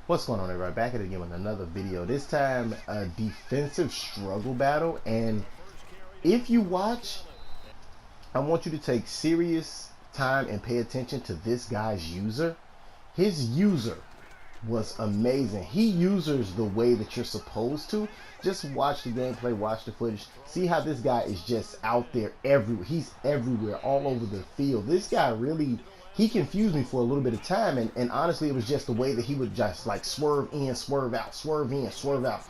What's going on, everybody? Back at it again with another video. This time, a defensive struggle battle. And if you watch, I want you to take serious time and pay attention to this guy's user. His user was amazing. He uses the way that you're supposed to. Just watch the gameplay, watch the footage. See how this guy is just out there everywhere. He's everywhere, all over the field. This guy really, he confused me for a little bit of time. And honestly, it was just the way that he would just like swerve in, swerve out, swerve in, swerve out.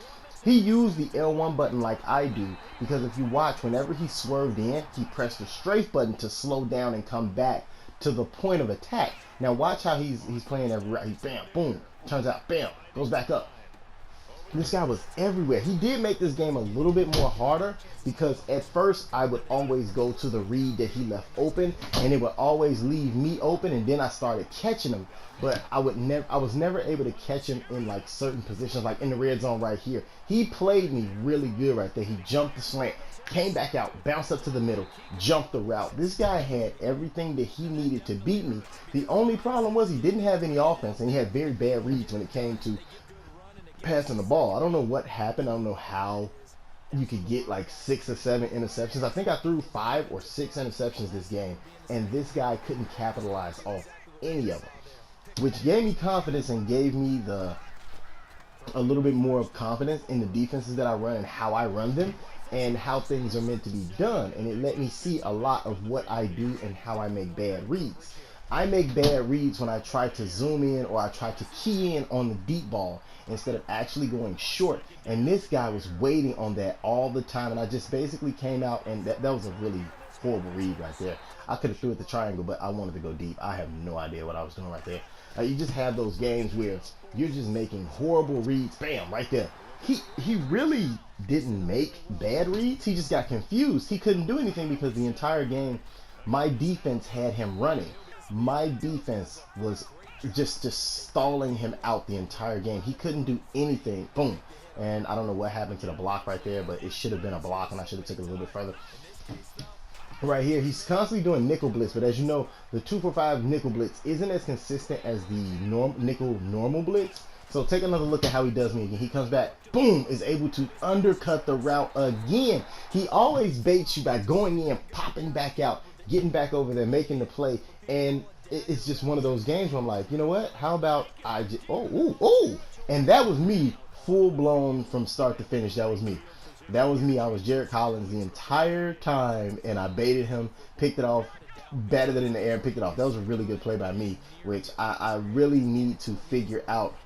He used the L1 button like I do, because if you watch, whenever he swerved in, he pressed the strafe button to slow down and come back to the point of attack. Now watch how he's playing every route. He bam, boom, turns out, bam, goes back up. This guy was everywhere. He did make this game a little bit more harder, because at first I would always go to the read that he left open, and it would always leave me open, and then I started catching him. But I was never able to catch him in like certain positions, like in the red zone right here. He played me really good right there. He jumped the slant, came back out, bounced up to the middle, jumped the route. This guy had everything that he needed to beat me. The only problem was he didn't have any offense, and he had very bad reads when it came to passing the ball. I don't know what happened. I don't know how you could get like 6 or 7 interceptions. I think I threw 5 or 6 interceptions this game, and this guy couldn't capitalize off any of them, which gave me confidence and gave me a little bit more of confidence in the defenses that I run and how I run them and how things are meant to be done. And it let me see a lot of what I do and how I make bad reads. I make bad reads when I try to zoom in or I try to key in on the deep ball instead of actually going short. And this guy was waiting on that all the time. And I just basically came out, and that was a really horrible read right there. I could have threw it the triangle, but I wanted to go deep. I have no idea what I was doing right there. You just have those games where you're just making horrible reads. Bam, right there. He really didn't make bad reads. He just got confused. He couldn't do anything because the entire game, my defense had him running. My defense was just stalling him out the entire game. He couldn't do anything. Boom. And I don't know what happened to the block right there, but it should have been a block, and I should have taken it a little bit further. Right here, he's constantly doing nickel blitz, but as you know, the 2-for-5 nickel blitz isn't as consistent as the nickel normal blitz. So take another look at how he does me again. He comes back, boom, is able to undercut the route again. He always baits you by going in, popping back out, getting back over there, making the play. And it's just one of those games where I'm like, you know what? How about I just, and that was me, full blown from start to finish. That was me. That was me. I was Jared Collins the entire time, and I baited him, picked it off, batted it in the air, and picked it off. That was a really good play by me, which I really need to figure out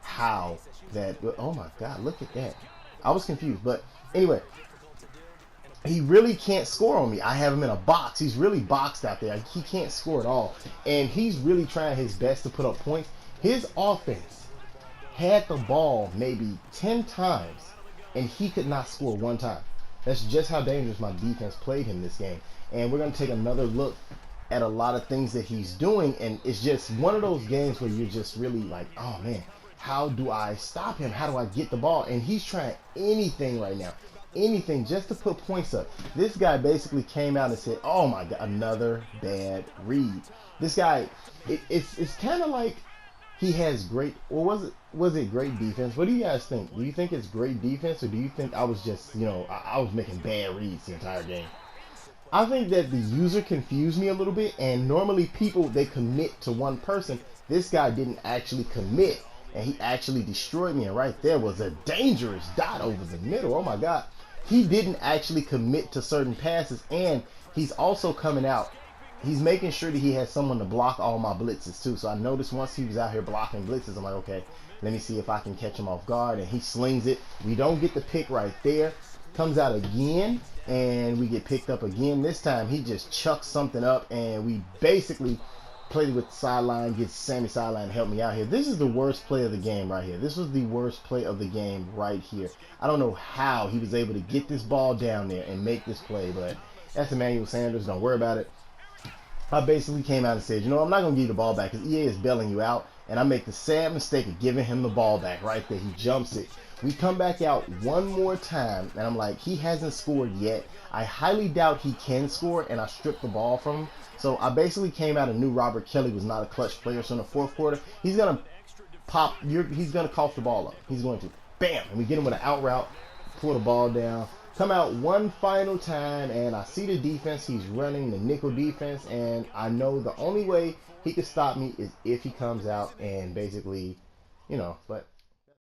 how that. Oh my God, look at that. I was confused, but anyway, he really can't score on me. I have him in a box. He's really boxed out there. He can't score at all, and he's really trying his best to put up points. His offense had the ball maybe 10 times, and he could not score one time. That's just how dangerous my defense played him this game. And we're going to take another look at a lot of things that he's doing, and it's just one of those games where you're just really like, oh man, how do I stop him? How do I get the ball? And he's trying anything right now. Anything just to put points up. This guy basically came out and said, oh my God, another bad read. This guy, it's kind of like he has great, or was it great defense? What do you guys think? Do you think it's great defense, or do you think I was just, I was making bad reads the entire game? I think that the user confused me a little bit, and normally people, they commit to one person. This guy didn't actually commit, and he actually destroyed me, and right there was a dangerous dot over the middle. Oh my God. He didn't actually commit to certain passes, and he's also coming out. He's making sure that he has someone to block all my blitzes too. So I noticed once he was out here blocking blitzes, I'm like, okay, let me see if I can catch him off guard. And he slings it. We don't get the pick right there. Comes out again, and we get picked up again. This time he just chucks something up, and we basically played with the sideline, gets Sammy sideline to help me out here. This is the worst play of the game right here. This was the worst play of the game right here. I don't know how he was able to get this ball down there and make this play, but that's Emmanuel Sanders. Don't worry about it. I basically came out and said, I'm not going to give you the ball back because EA is bailing you out, and I make the sad mistake of giving him the ball back right there. He jumps it. We come back out one more time, and I'm like, he hasn't scored yet. I highly doubt he can score, and I stripped the ball from him. So I basically came out and knew Robert Kelly was not a clutch player. So in the fourth quarter, he's going to pop. He's going to cough the ball up. He's going to. Bam! And we get him with an out route, pull the ball down, come out one final time, and I see the defense. He's running the nickel defense, and I know the only way he can stop me is if he comes out and basically, but